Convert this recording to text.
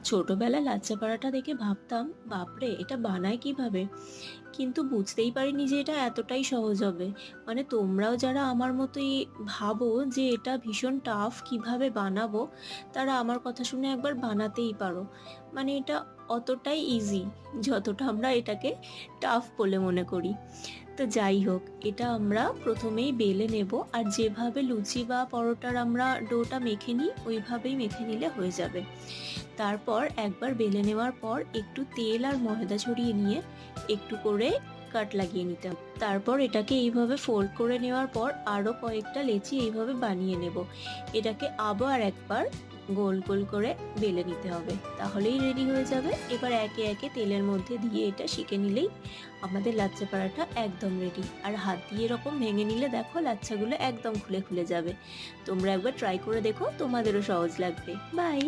ছোটবেলায় লাচ্ছা পরাঠা দেখে ভাবতাম, বাপরে এটা বানায় কিভাবে, কিন্তু বুঝতেই পারিনি যে এটা এতটাই সহজ হবে। মানে তোমরাও যারা আমার মতোই ভাবো যে এটা ভীষণ টাফ, কিভাবে বানাবো, তারা আমার কথা শুনে একবার বানাতেই পারো। মানে এটা অতটাই ইজি যতটা আমরা এটাকে টাফ বলে মনে করি। তো যাই হোক, এটা আমরা প্রথমেই বেলে নেব, আর যেভাবে লুচি বা পরোটার আমরা ডোটা মেখে নিই ওইভাবেই মেখে নিলে হয়ে যাবে। তারপর একবার বেলে নেওয়ার পর একটু তেল আর ময়দা ছড়িয়ে নিয়ে একটু করে কাট লাগিয়ে নিতে হবে। তারপর এটাকে এইভাবে ফোল্ড করে নেওয়ার পর আরও কয়েকটা লেচি এইভাবে বানিয়ে নেব। এটাকে আবার একবার গোল গোল করে বেলে নিতে হবে, তাহলেই রেডি হয়ে যাবে। এবার একে একে তেলের মধ্যে দিয়ে এটা সেঁকে নিলেই আমাদের লাচ্ছা পরাঠা একদম রেডি। আর হাত দিয়ে এরকম ভেঙে নিলে দেখো লাচ্ছাগুলো একদম খুলে খুলে যাবে। তোমরা একবার ট্রাই করে দেখো, তোমাদেরও সহজ লাগবে। বাই।